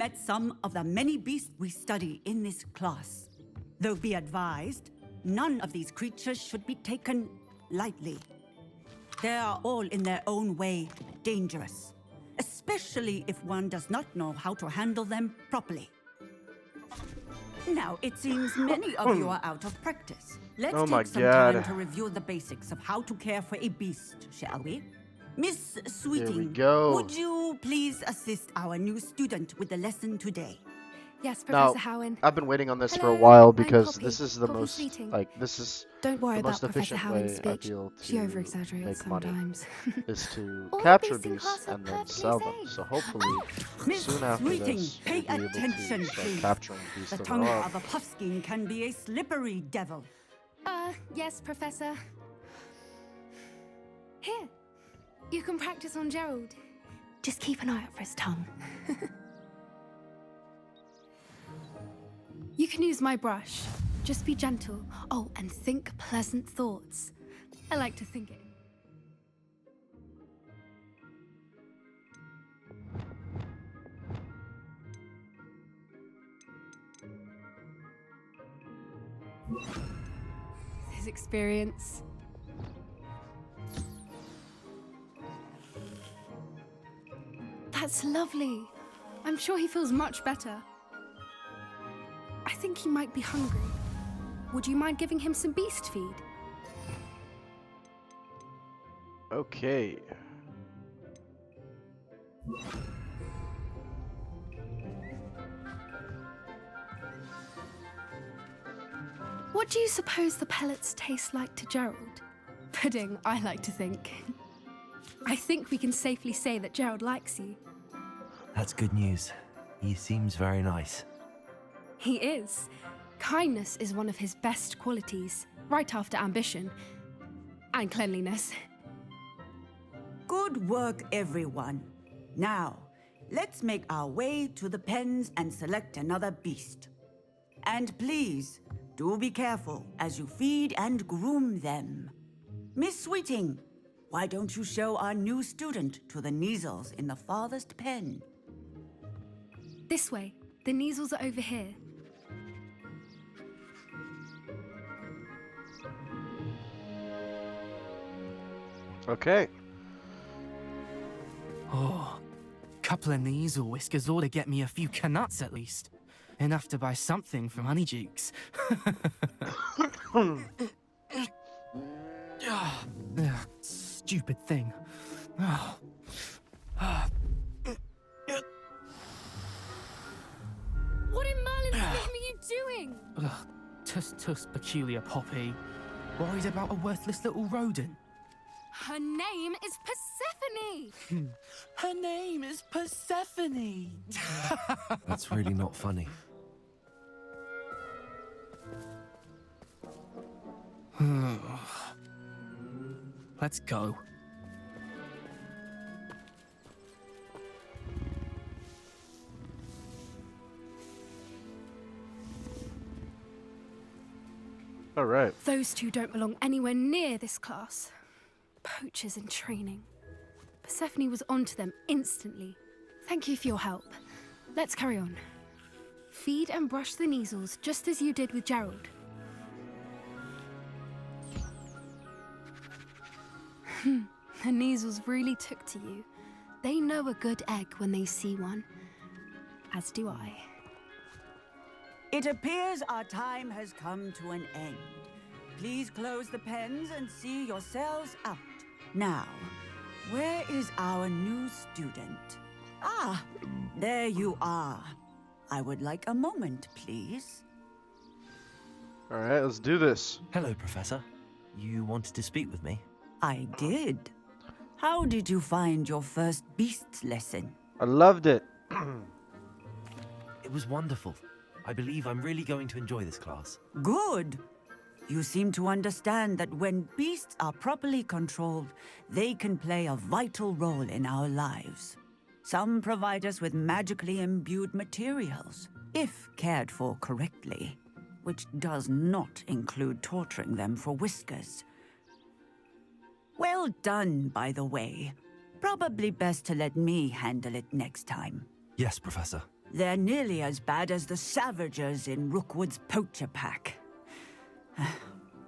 met some of the many beasts we study in this class. Though be advised, none of these creatures should be taken lightly. They are all in their own way dangerous, especially if one does not know how to handle them properly. Now, it seems many of you are out of practice. Let's take some time to review the basics of how to care for a beast, shall we? Miss Sweeting, would you please assist our new student with the lesson today? Yes, Professor Howen. I've been waiting on this for a Hello, while I'm because Poppy. this is the Poppy most Sweeting. this is Don't worry the about most Professor efficient Howen's way I speech. feel She to over-exaggerates make money sometimes. is to All the capture beasts in beasts class are and then perfectly sell them. safe. So hopefully Miss soon after Sweeting, this pay we'll be able attention, to start please. capturing beasts The of tongue our own. of a puffskein can be a slippery devil. Yes, Professor. Here, you can practice on Gerald. Just keep an eye out for his tongue. You can use my brush. Just be gentle. Oh, and think pleasant thoughts. I like to think it. His experience. That's lovely. I'm sure he feels much better. I think he might be hungry. Would you mind giving him some beast feed? Okay. What do you suppose the pellets taste like to Gerald? Pudding, I like to think. I think we can safely say that Gerald likes you. That's good news. He seems very nice. He is. Kindness is one of his best qualities, right after ambition and cleanliness. Good work, everyone. Now, let's make our way to the pens and select another beast. And please, do be careful as you feed and groom them. Miss Sweeting, why don't you show our new student to the Kneazles in the farthest pen? This way. The Kneazles are over here. Okay. Oh, couple of Kneazle whiskers ought to get me a few canuts at least. Enough to buy something from Honeydukes. Stupid thing. What in Merlin's name are you doing? Tuss peculiar Poppy. Worried about a worthless little rodent. Her name is Persephone! Her name is Persephone! That's really not funny. Let's go. All right. Those two don't belong anywhere near this class. Poachers in training. Persephone was onto them instantly. Thank you for your help. Let's carry on. Feed and brush the Kneazles just as you did with Gerald. The Kneazles really took to you. They know a good egg when they see one. As do I. It appears our time has come to an end. Please close the pens and see yourselves out. Now, where is our new student? Ah, there you are. I would like a moment, please. All right, let's do this. Hello, Professor. You wanted to speak with me? I did. How did you find your first beasts lesson? I loved it. It was wonderful. I believe I'm really going to enjoy this class. Good. You seem to understand that when beasts are properly controlled, they can play a vital role in our lives. Some provide us with magically imbued materials, if cared for correctly, which does not include torturing them for whiskers. Well done, by the way. Probably best to let me handle it next time. Yes, Professor. They're nearly as bad as the Savagers in Rookwood's poacher pack.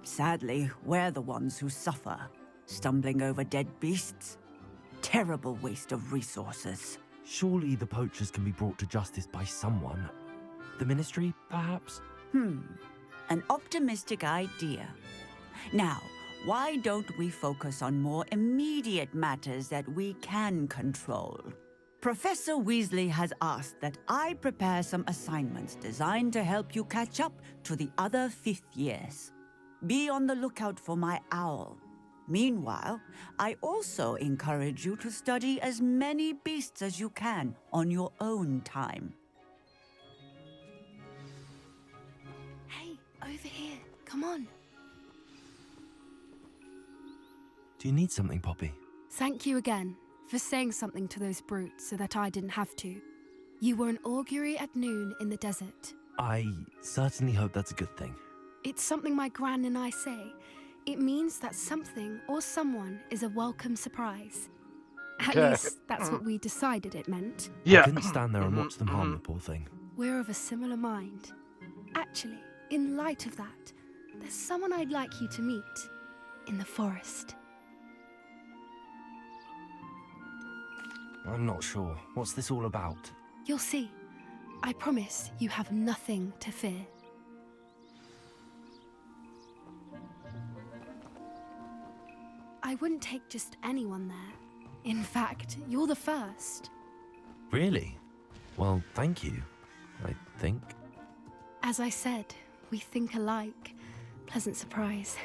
Sadly, we're the ones who suffer, stumbling over dead beasts. Terrible waste of resources. Surely the poachers can be brought to justice by someone. The Ministry, perhaps? An optimistic idea. Now, why don't we focus on more immediate matters that we can control? Professor Weasley has asked that I prepare some assignments designed to help you catch up to the other 5th years. Be on the lookout for my owl. Meanwhile, I also encourage you to study as many beasts as you can on your own time. Hey, over here. Come on. Do you need something, Poppy? Thank you again for saying something to those brutes so that I didn't have to. You were an augury at noon in the desert. I certainly hope that's a good thing. It's something my gran and I say. It means that something or someone is a welcome surprise. At Okay. least that's what we decided it meant. Yeah. I couldn't stand there and watch them harm the poor thing. We're of a similar mind. Actually, in light of that, there's someone I'd like you to meet in the forest. I'm not sure. What's this all about? You'll see. I promise you have nothing to fear. I wouldn't take just anyone there. In fact, you're the first. Really? Well, thank you, I think. As I said, we think alike. Pleasant surprise.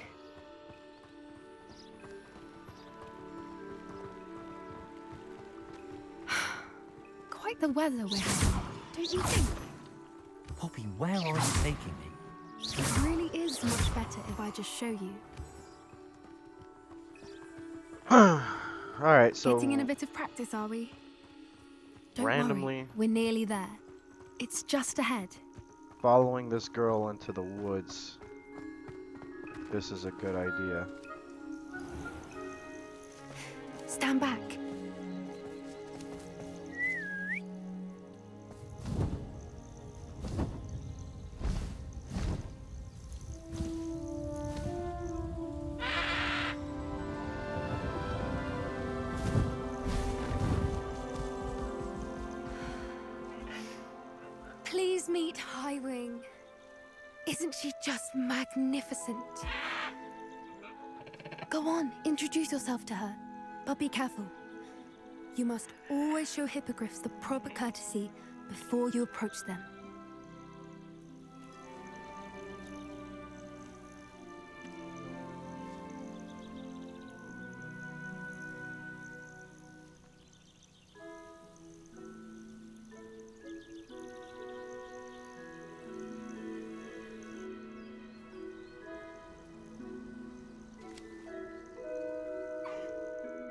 Quite the weather we're having, don't you think? Poppy, where are you taking me? It really is much better if I just show you. Alright, so Getting in a bit of practice, are we? Don't randomly worry, we're nearly there. It's just ahead. following this girl into the woods. This is a good idea. Stand back. Please meet Highwing. Isn't she just magnificent? Go on, introduce yourself to her. But be careful. You must always show hippogriffs the proper courtesy before you approach them.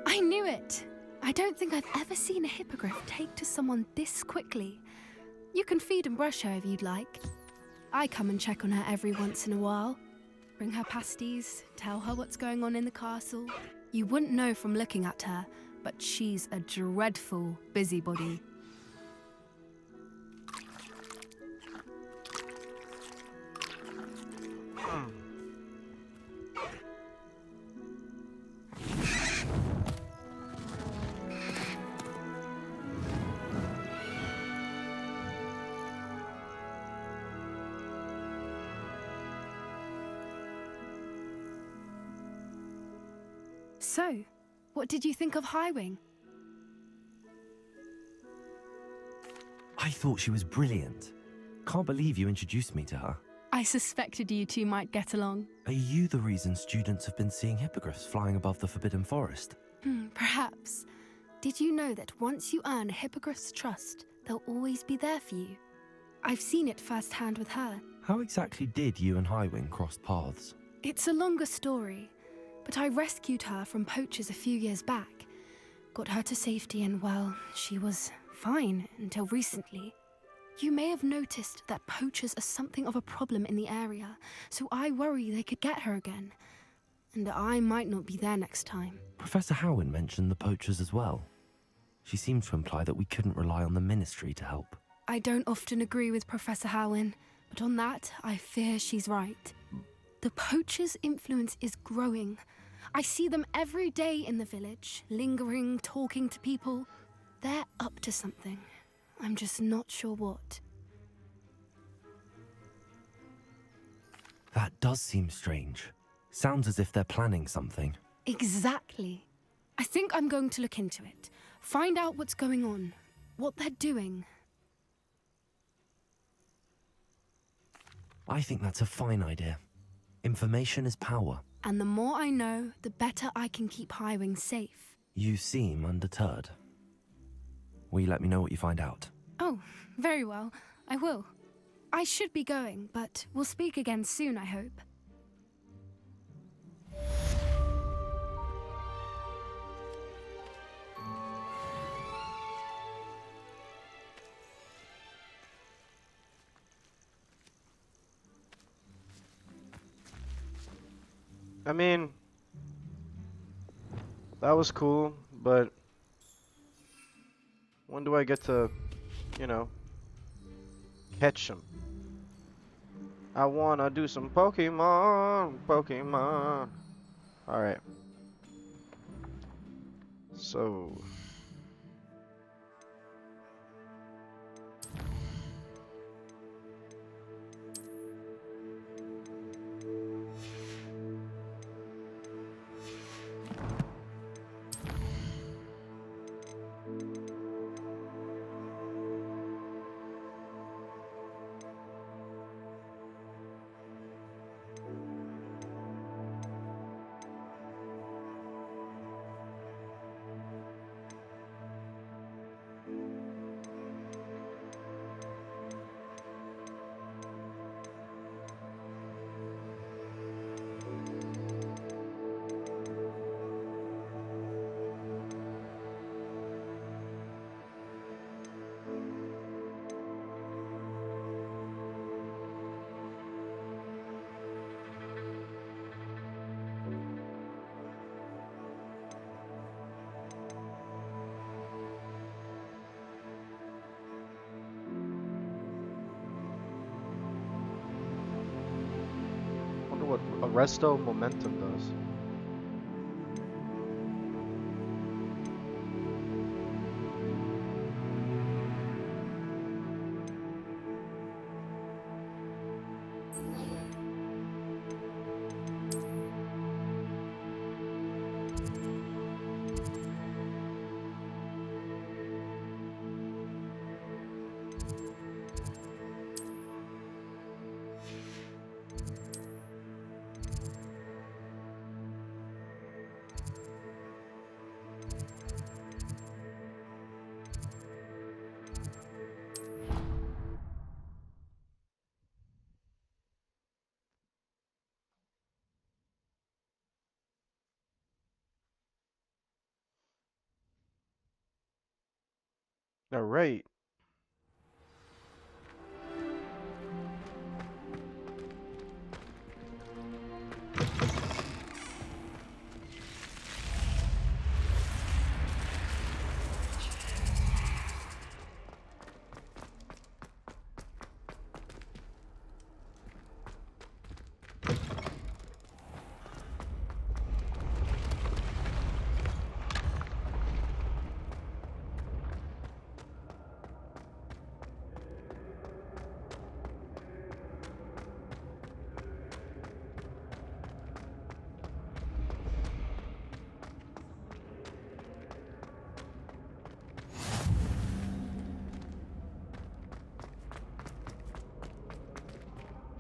I knew it! I don't think I've ever seen a hippogriff take to someone this quickly. You can feed and brush her if you'd like. I come and check on her every once in a while. Bring her pasties, tell her what's going on in the castle. You wouldn't know from looking at her, but she's a dreadful busybody. So, what did you think of Highwing? I thought she was brilliant. Can't believe you introduced me to her. I suspected you two might get along. Are you the reason students have been seeing hippogriffs flying above the Forbidden Forest? Perhaps. Did you know that once you earn a hippogriff's trust, they'll always be there for you? I've seen it firsthand with her. How exactly did you and Highwing cross paths? It's a longer story, but I rescued her from poachers a few years back. Got her to safety and, well, she was fine until recently. You may have noticed that poachers are something of a problem in the area, so I worry they could get her again. And I might not be there next time. Professor Howin mentioned the poachers as well. She seemed to imply that we couldn't rely on the Ministry to help. I don't often agree with Professor Howin, but on that, I fear she's right. The poachers' influence is growing. I see them every day in the village, lingering, talking to people. They're up to something. I'm just not sure what. That does seem strange. Sounds as if they're planning something. Exactly. I think I'm going to look into it. Find out what's going on, what they're doing. I think that's a fine idea. Information is power. And the more I know, the better I can keep Highwing safe. You seem undeterred. Will you let me know what you find out? Oh, very well. I will. I should be going, but we'll speak again soon, I hope. I mean, that was cool, but when do I get to, you know, catch them? I wanna do some Pokemon. Alright. So... wonder what Arresto Momentum does. Alright.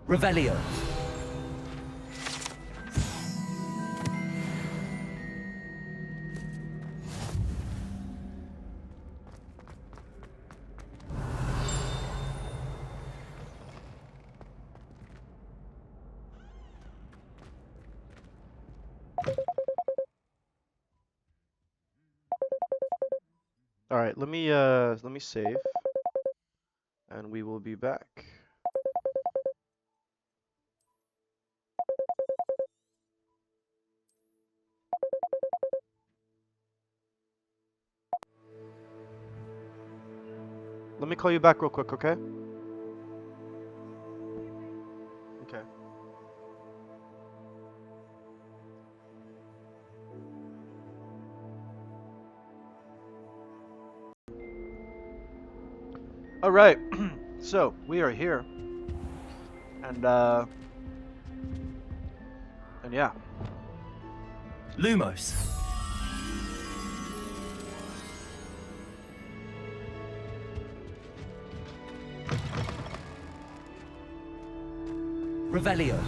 Revelio. Alright, let me save. And we will be back. Let me call you back real quick, okay? Okay. All right. So, we are here. And yeah. Lumos. Revelio.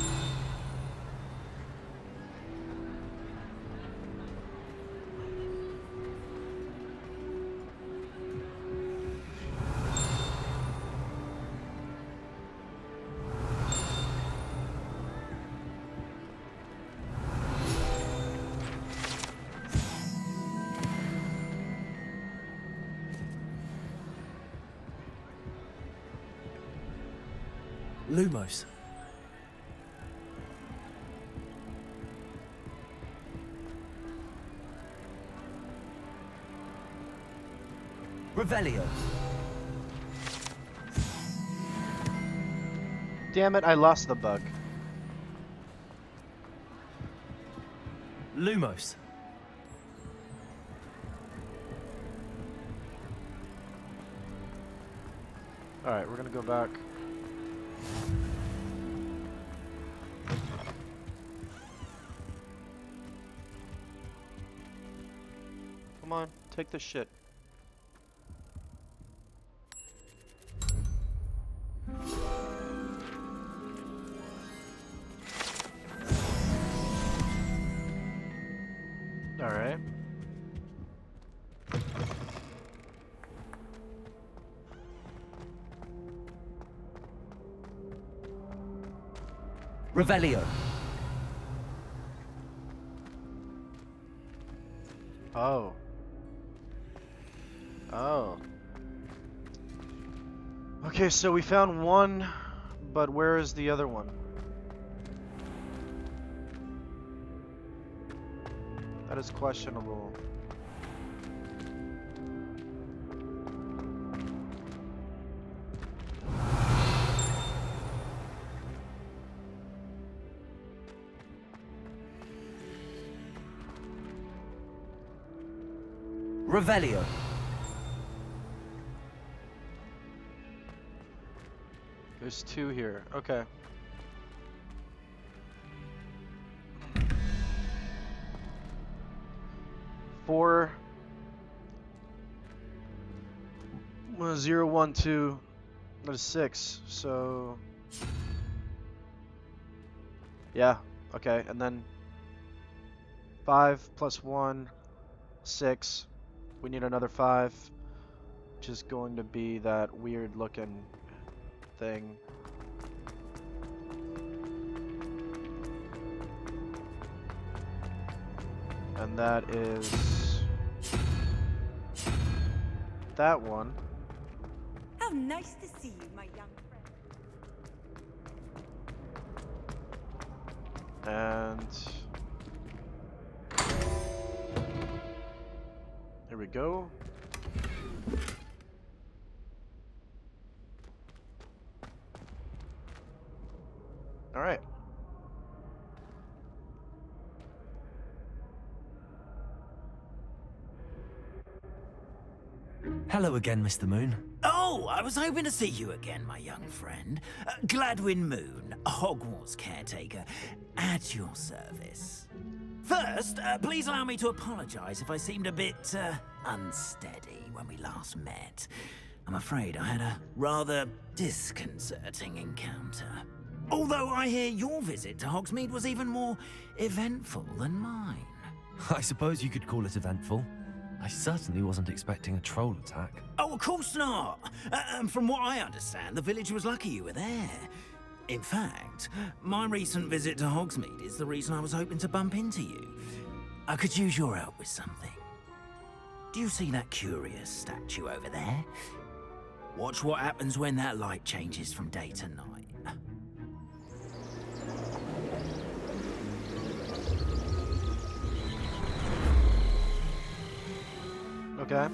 Lumos. Revelio. Damn it, I lost the bug. Lumos. Alright, we're gonna go back. Come on, take this shit. Alright. Revelio. Oh. Oh. Okay, so we found one, but where is the other one? That is questionable. Revelio. There's two here. Okay. Four. 0, 1, 2. That is 6. So. Yeah. Okay. And then 5 plus 1, 6. We need another 5, which is going to be that weird looking thing. And that is that one. How nice to see you, my young friend. And here we go. All right. Hello again, Mr. Moon. Oh, I was hoping to see you again, my young friend. Gladwin Moon, Hogwarts caretaker, at your service. First, please allow me to apologize if I seemed a bit unsteady when we last met. I'm afraid I had a rather disconcerting encounter. Although I hear your visit to Hogsmeade was even more eventful than mine. I suppose you could call it eventful. I certainly wasn't expecting a troll attack. Oh, of course not. From what I understand, the village was lucky you were there. In fact, my recent visit to Hogsmeade is the reason I was hoping to bump into you. I could use your help with something. Do you see that curious statue over there? Watch what happens when that light changes from day to night. Okay.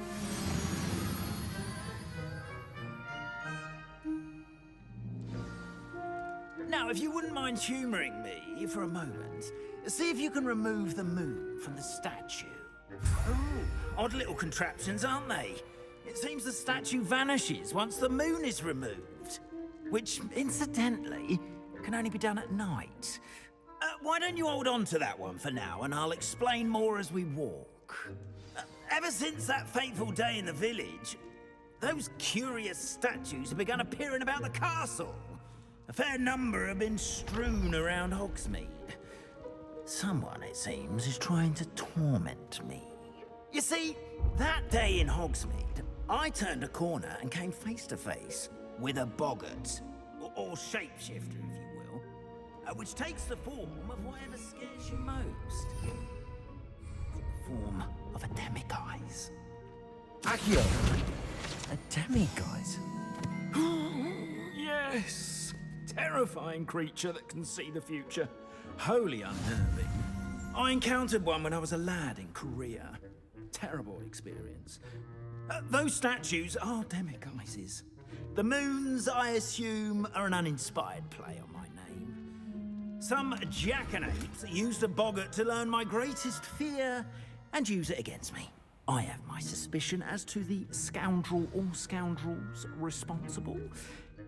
Now, if you wouldn't mind humouring me for a moment, see if you can remove the moon from the statue. Ooh, odd little contraptions, aren't they? It seems the statue vanishes once the moon is removed, which, incidentally, can only be done at night. Why don't you hold on to that one for now, and I'll explain more as we walk. Ever since that fateful day in the village, those curious statues have begun appearing about the castle. A fair number have been strewn around Hogsmeade. Someone, it seems, is trying to torment me. You see, that day in Hogsmeade, I turned a corner and came face to face with a boggart, or shapeshifter, if you will, which takes the form of whatever scares you most. The form of a demiguise. Accio! A demiguise? Yes! Terrifying creature that can see the future. Wholly unnerving. I encountered one when I was a lad in Korea. Terrible experience. Those statues are demiguises. The moons, I assume, are an uninspired play on my name. Some jackanapes used a boggart to learn my greatest fear and use it against me. I have my suspicion as to the scoundrel or scoundrels responsible.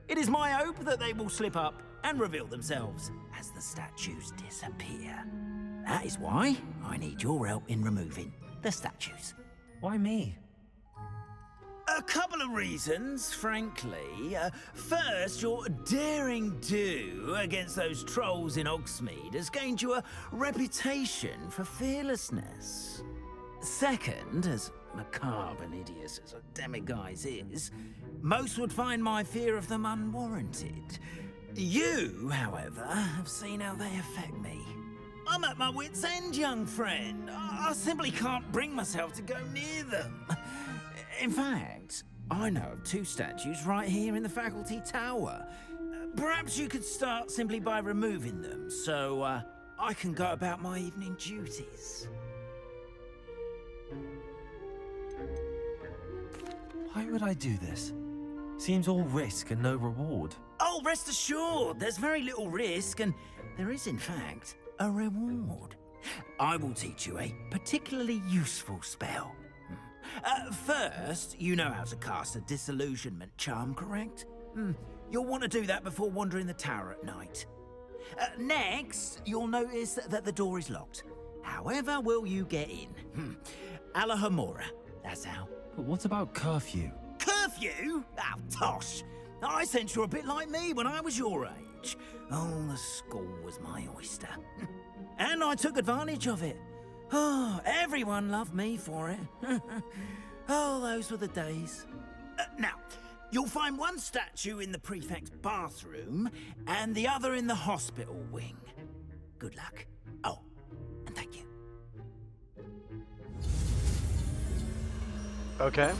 It is my hope that they will slip up and reveal themselves as the statues disappear. That is why I need your help in removing the statues. Why me? A couple of reasons, frankly. First, your daring do against those trolls in Hogsmeade has gained you a reputation for fearlessness. Second, as macabre and hideous as a demiguise is, most would find my fear of them unwarranted. You, however, have seen how they affect me. I'm at my wit's end, young friend. I simply can't bring myself to go near them. In fact, I know of 2 statues right here in the faculty tower. Perhaps you could start simply by removing them, so I can go about my evening duties. Why would I do this? Seems all risk and no reward. Oh, rest assured, there's very little risk, and there is, in fact, a reward. I will teach you a particularly useful spell. First, you know how to cast a disillusionment charm, correct? You'll want to do that before wandering the tower at night. Next, you'll notice that the door is locked. However will you get in? Alahomora, that's how. But what about curfew? Curfew? Oh, tosh. I sense you're a bit like me when I was your age. Oh, the school was my oyster. And I took advantage of it. Oh, everyone loved me for it. Oh, those were the days. Now, you'll find one statue in the prefect's bathroom and the other in the hospital wing. Good luck. Oh, and thank you. Okay.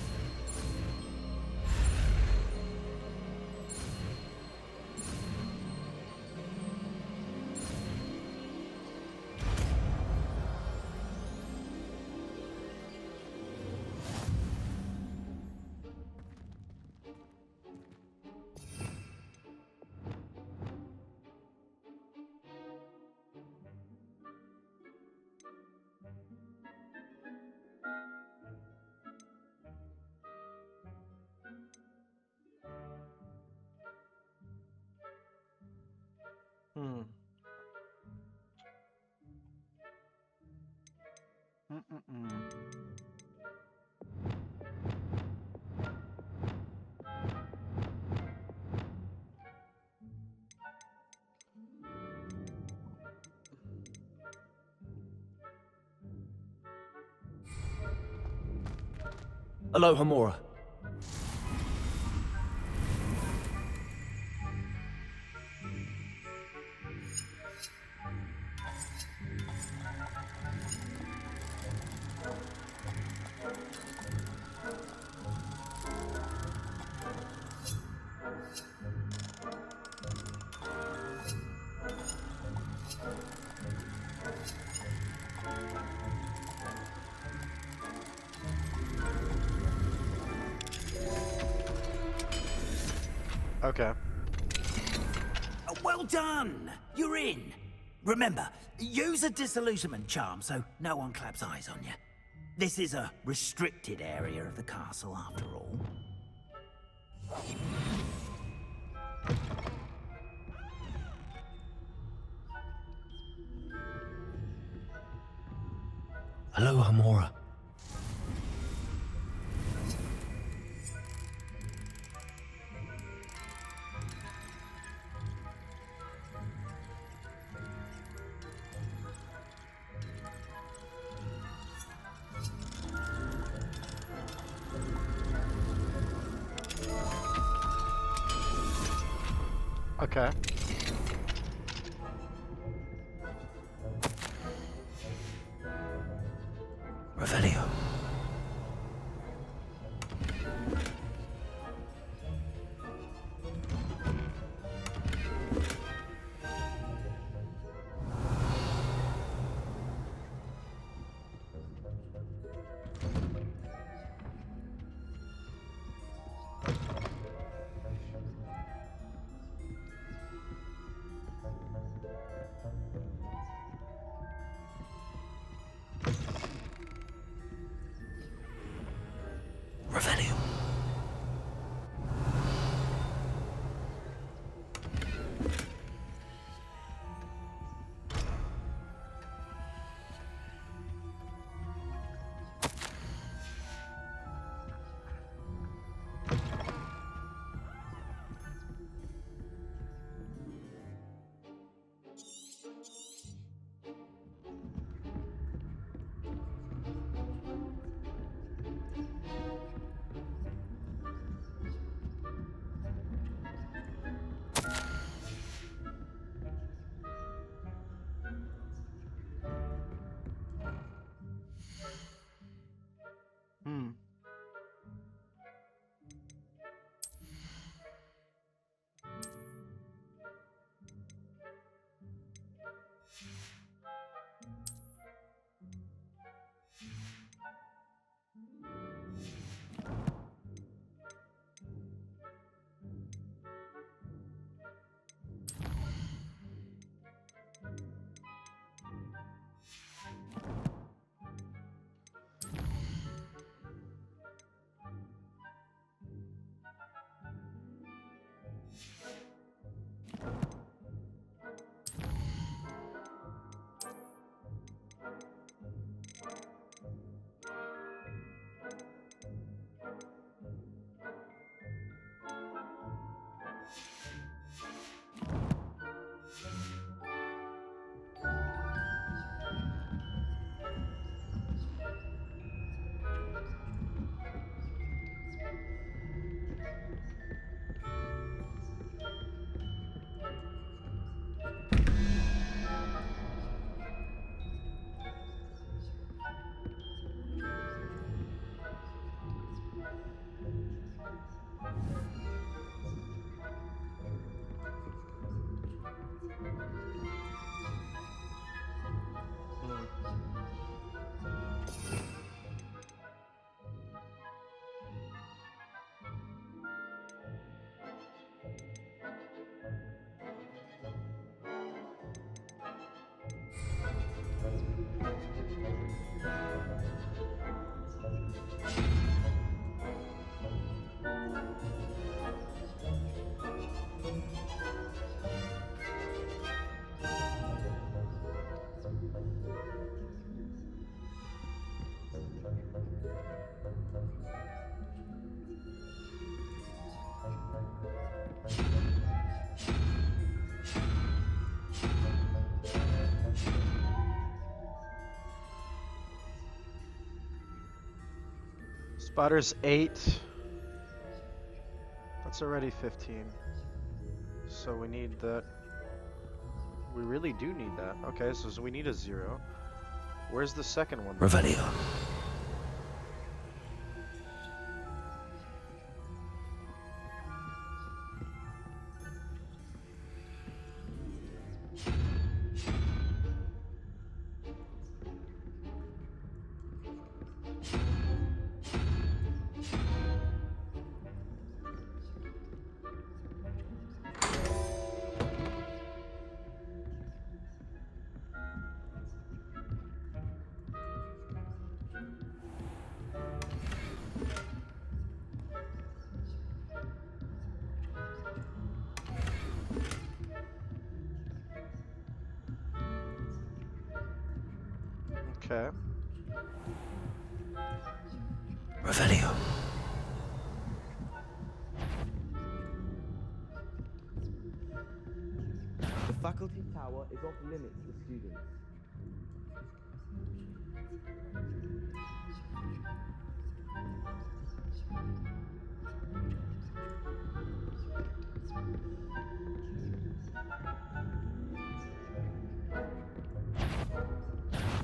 Aloha Mora. Okay. Well done! You're in. Remember, use a disillusionment charm so no one claps eyes on you. This is a restricted area of the castle, after all. Aloha, Mora. Okay. Revelio. Revelio. Hmm. Spiders 8. That's already 15. So we need that. We really do need that. Okay, so we need a 0. Where's the second one? Revelio. Okay. Revelio. The faculty tower is off limits to students.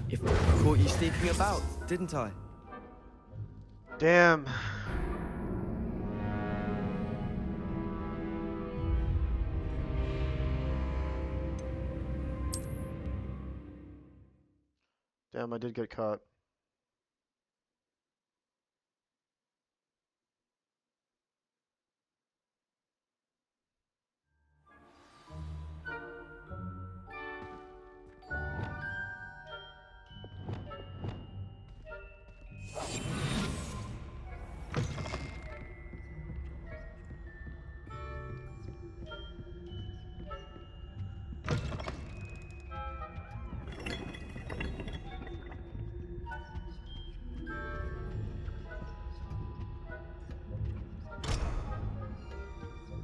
If I caught you sneaking about, didn't I? Damn. Damn, I did get caught.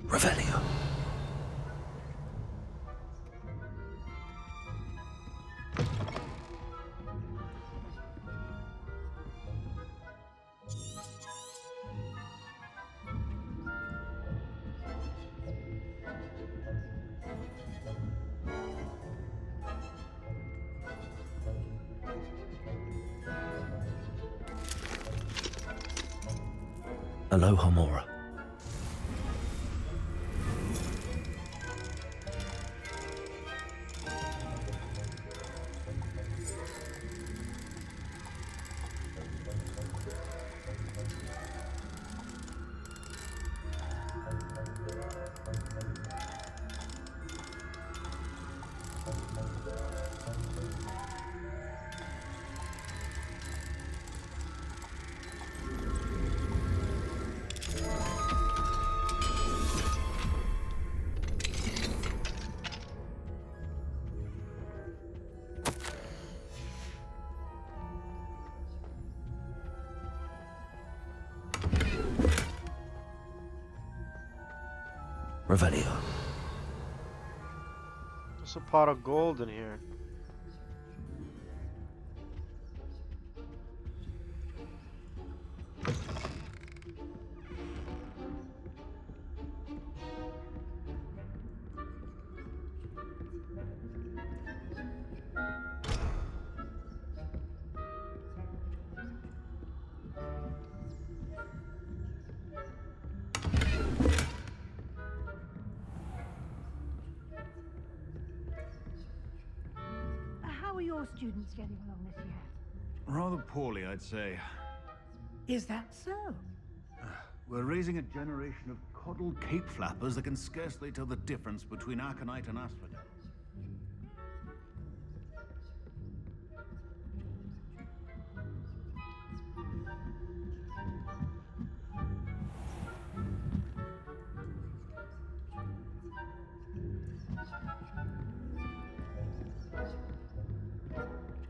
Revelio. Aloha Mora. Revelio. There's a pot of gold in here. How are your students getting along this year? Rather poorly, I'd say. Is that so? We're raising a generation of coddled cape flappers that can scarcely tell the difference between aconite and asphodel.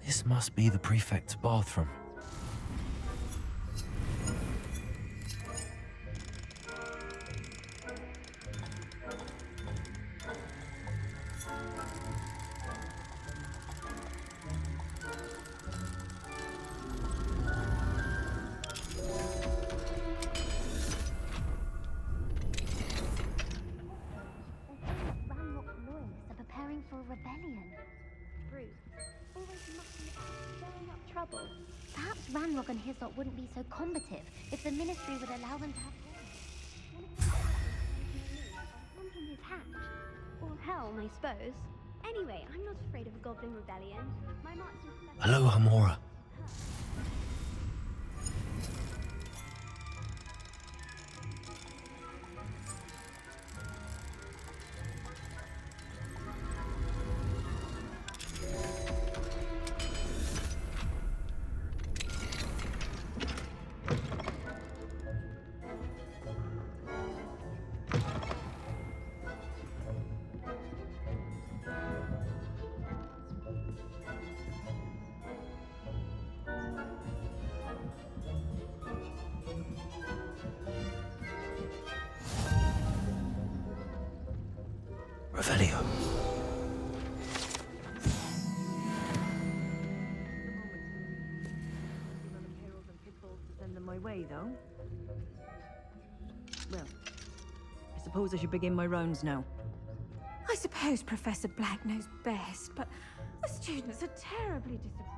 This must be the prefect's bathroom. Ranrock loyalists are preparing for a rebellion. Bruce, always mucking about, stirring up trouble. Perhaps Ranrock and his lot wouldn't be so combative if the Ministry would allow them to have Something is hatched. Or helm, I suppose. Anyway, I'm not afraid of a goblin rebellion. My marksman professor... Aloha Mora. Revelio. Send them my way, though. Well, I suppose I should begin my rounds now. I suppose Professor Black knows best, but the students are terribly disappointed.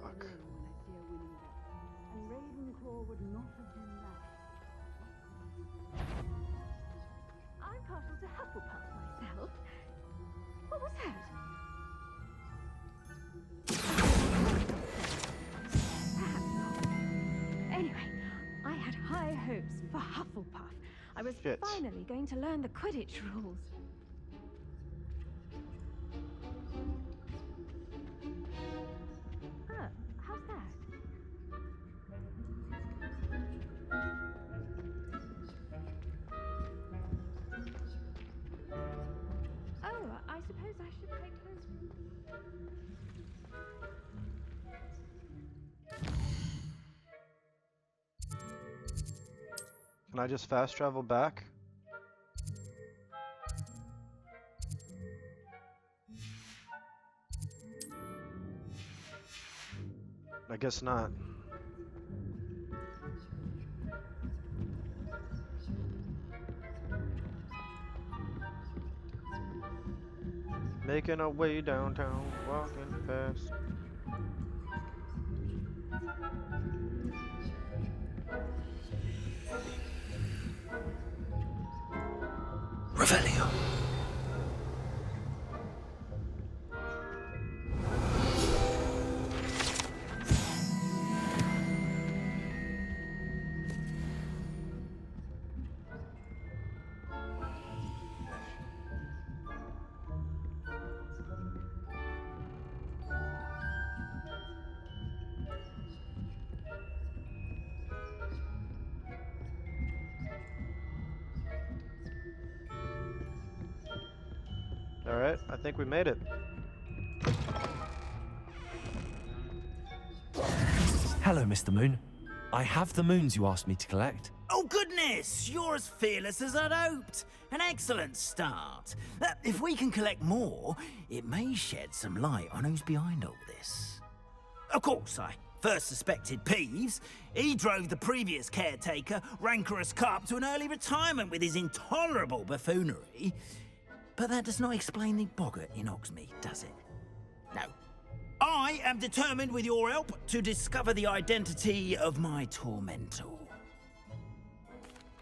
Fuck. And Ravenclaw would not have been that. I'm partial to Hufflepuff myself. What was that? Perhaps not. Anyway, I had high hopes for Hufflepuff. I was Shit. finally going to learn the Quidditch rules. Oh, how's that? Oh, I suppose I should pay close. Can I just fast travel back? I guess not. Making our way downtown, walking fast. Revelio. Alright, I think we made it. Hello, Mr. Moon. I have the moons you asked me to collect. Oh, goodness! You're as fearless as I'd hoped. An excellent start. If we can collect more, it may shed some light on who's behind all this. Of course, I first suspected Peeves. He drove the previous caretaker, Rancorous Carp, to an early retirement with his intolerable buffoonery. But that does not explain the boggart in Hogsmeade, does it? No. I am determined, with your help, to discover the identity of my tormentor.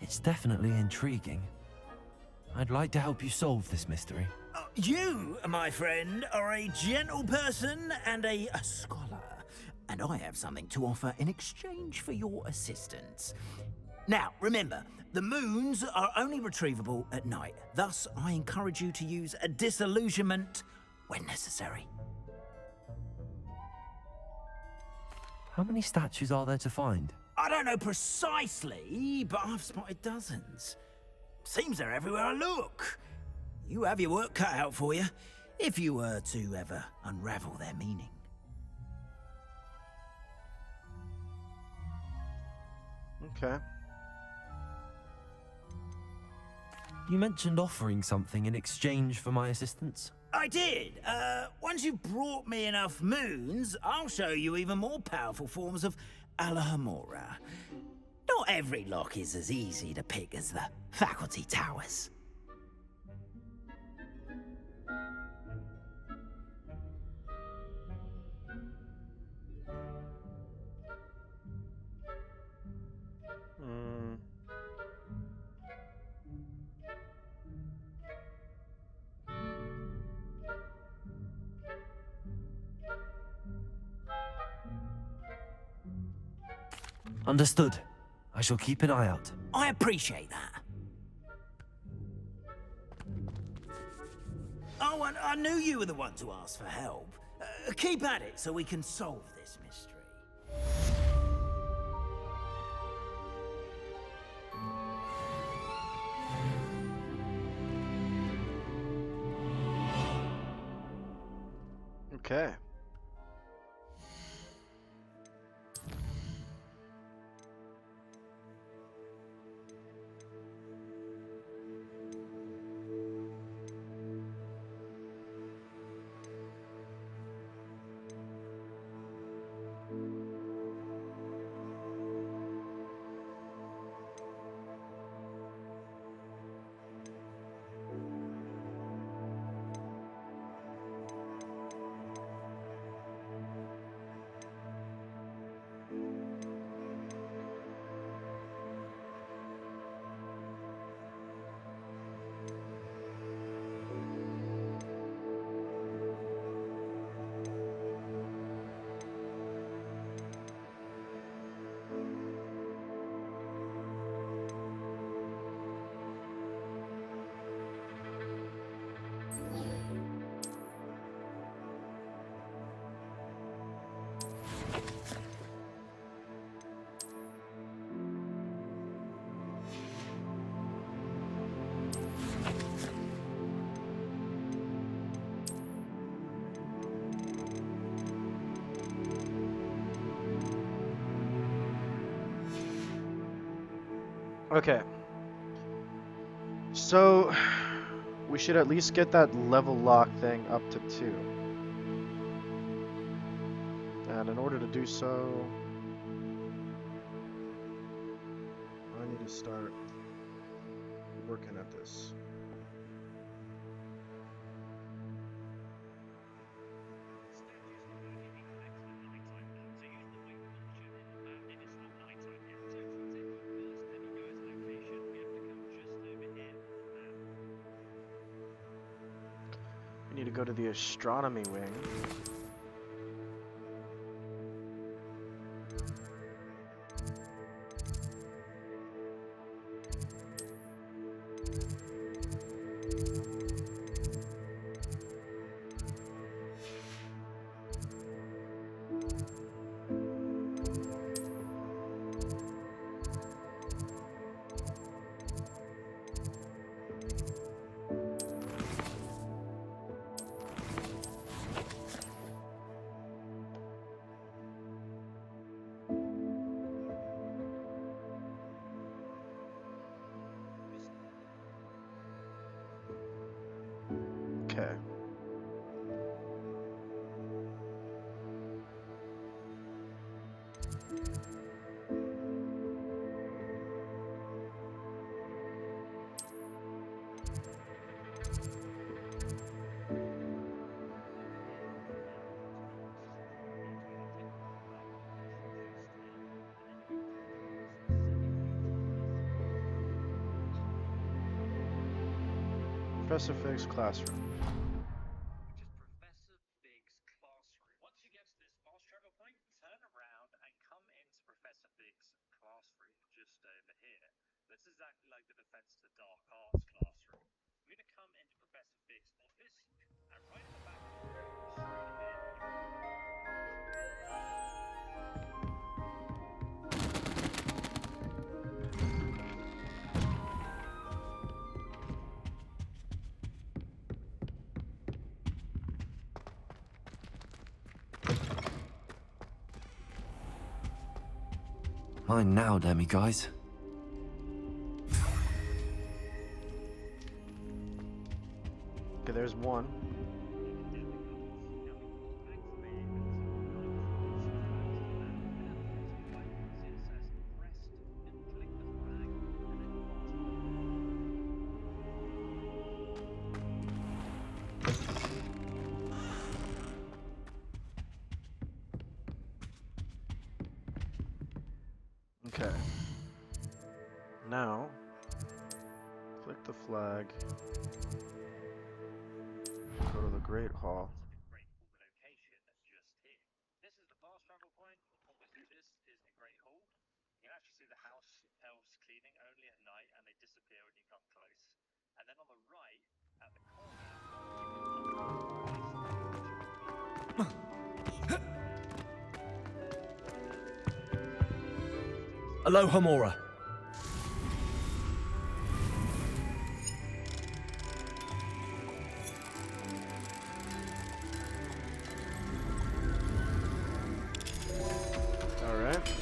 It's definitely intriguing. I'd like to help you solve this mystery. You, my friend, are a gentle person and a scholar, and I have something to offer in exchange for your assistance. Now, remember, the moons are only retrievable at night. Thus, I encourage you to use a disillusionment when necessary. How many statues are there to find? I don't know precisely, but I've spotted dozens. Seems they're everywhere I look. You have your work cut out for you, if you were to ever unravel their meaning. Okay. You mentioned offering something in exchange for my assistance. I did. Once you've brought me enough moons, I'll show you even more powerful forms of Alohomora. Not every lock is as easy to pick as the faculty towers. Understood. I shall keep an eye out. I appreciate that. Oh, and I knew you were the one to ask for help. Keep at it so we can solve this mystery. Okay. Okay. So, we should at least get that level lock thing up to 2. And in order to do so, I need to start working at this. We need to go to the astronomy wing. Okay. Professor Fig's classroom. Mine now, Demi guys. Okay, there's one. Okay. Now, click the flag. Go to the Great Hall. Aloha Mora. All right.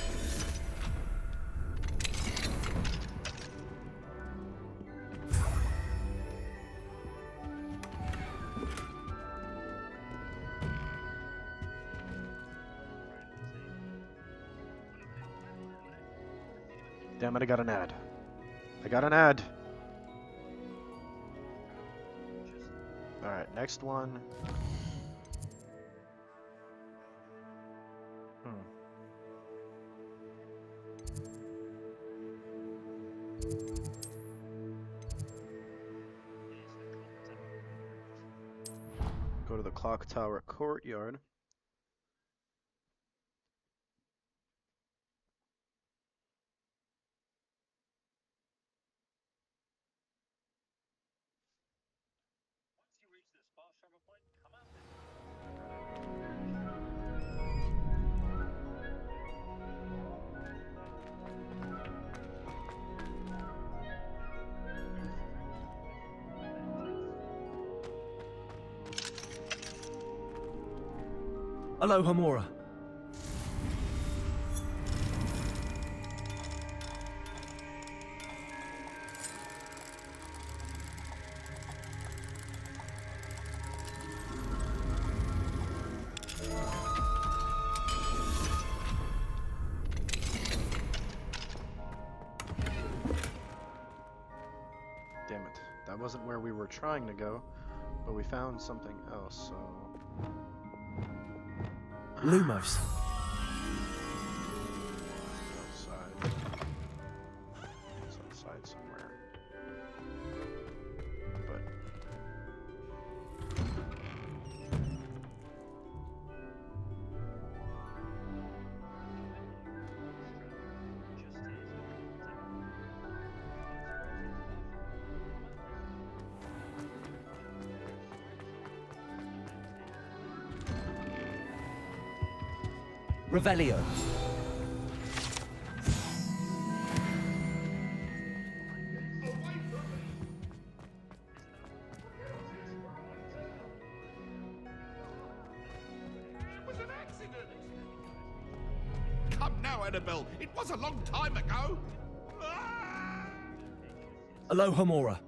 Damn it, I got an ad. I got an ad. Alright, next one. Go to the clock tower courtyard. Aloha Mora. Damn it. That wasn't where we were trying to go, but we found something else, so... Lumos. Outside. It's outside somewhere. But... Revelio. Come now, Annabelle. It was a long time ago. Aloha Mora.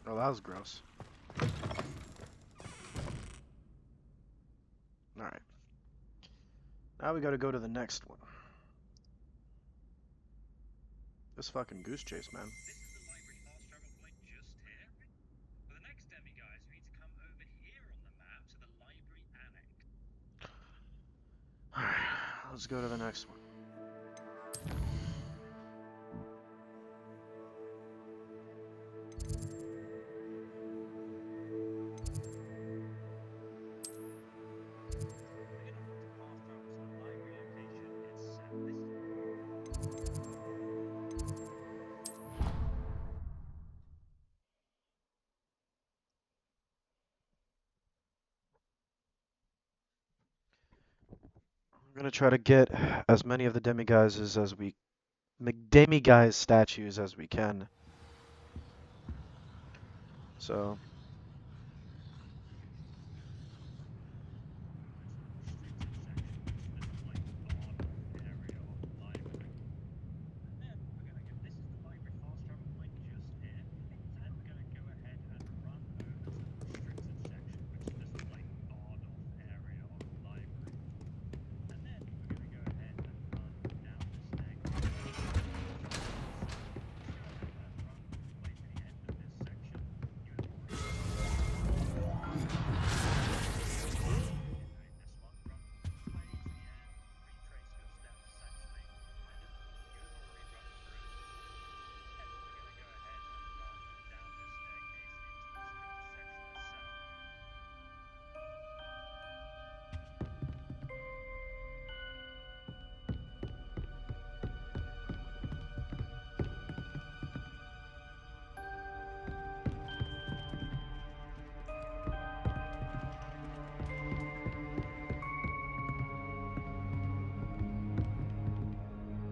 Oh, that was gross. Alright. Now we gotta go to the next one. This fucking goose chase, man. Alright, let's go to the next one. We're gonna try to get as many of the demiguises as we demiguise statues as we can. So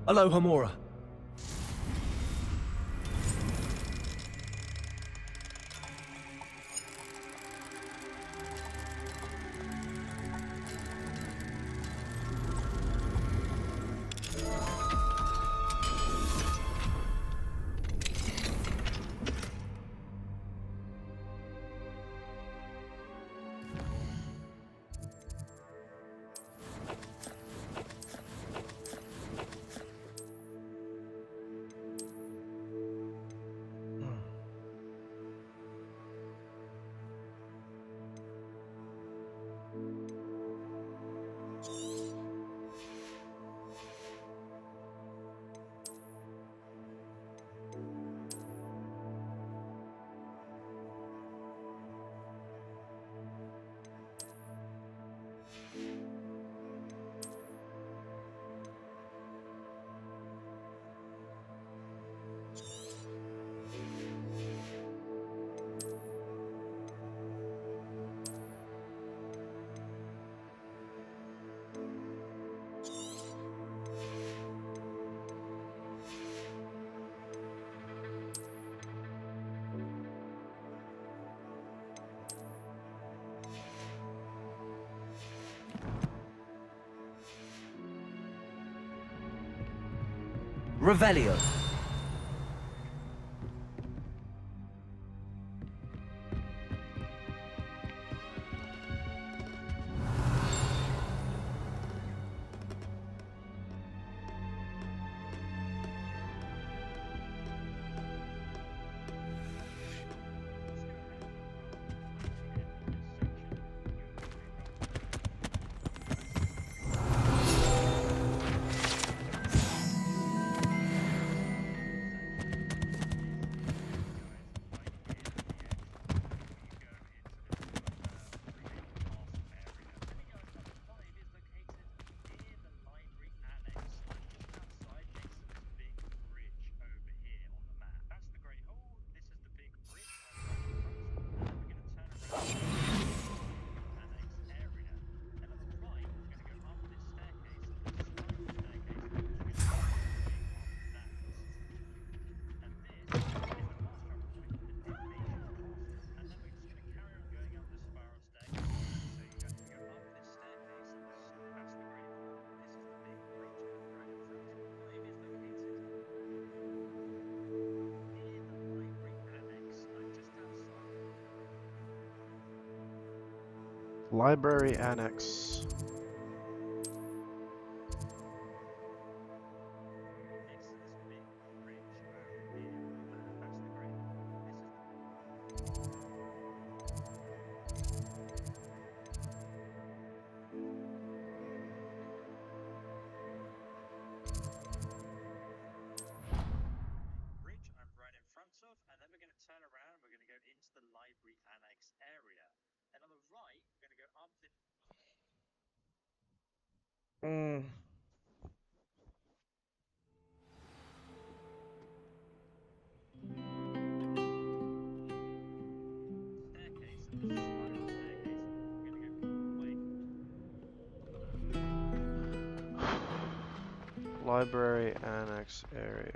Aloha Mora. Revelio. Library Annex. Mm. Library Annex area.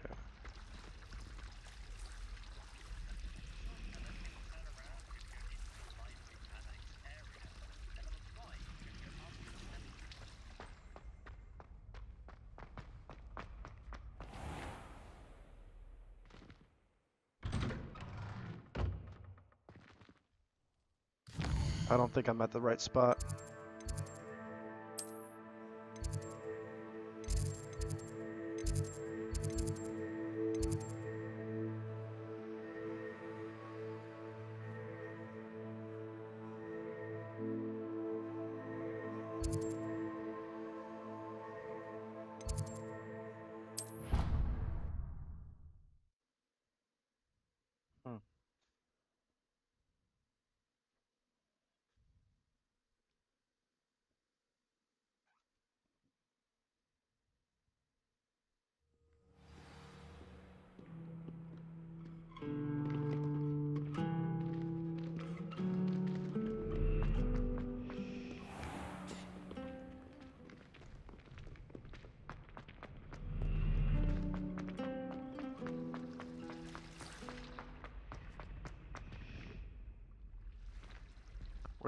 I don't think I'm at the right spot.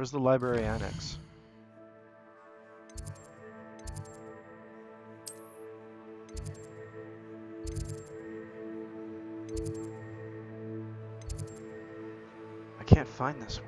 Where's the library annex? I can't find this one.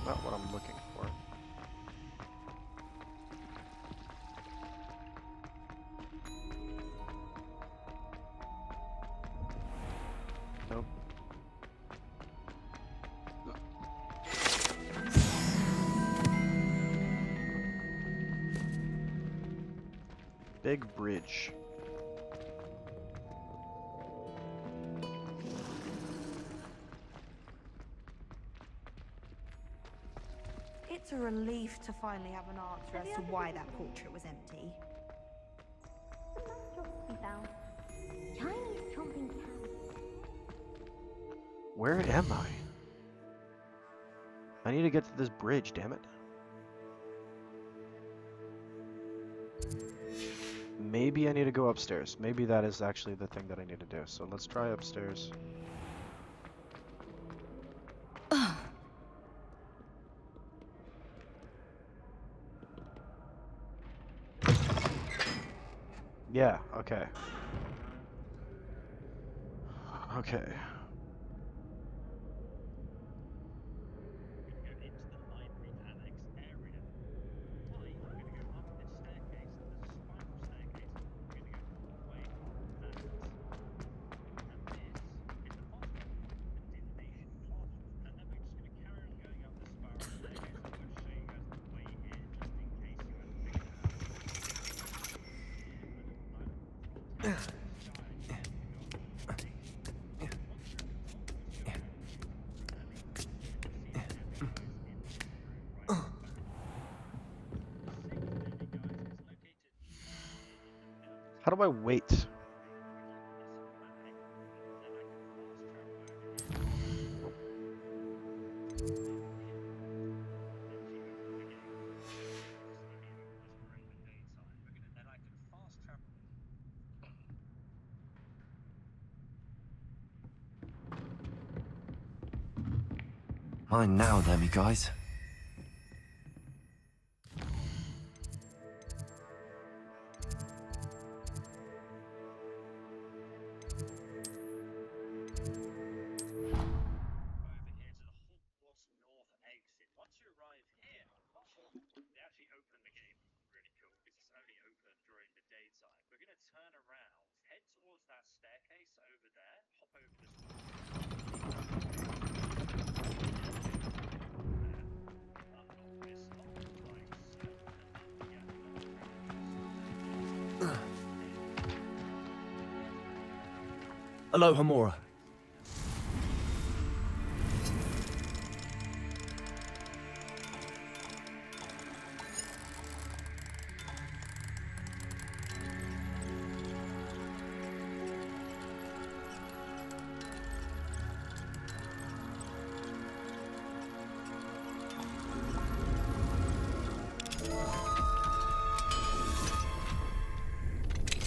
Not what I'm looking for. Nope. Big bridge. It's a relief to finally have an answer as to why that portrait was empty. Chinese chomping cow. Where am I? I need to get to this bridge, damn it. Maybe I need to go upstairs. Maybe that is actually the thing that I need to do. So let's try upstairs. Yeah, okay. Okay. How do I wait? Mine now, then, you guys. Hello, Hamura.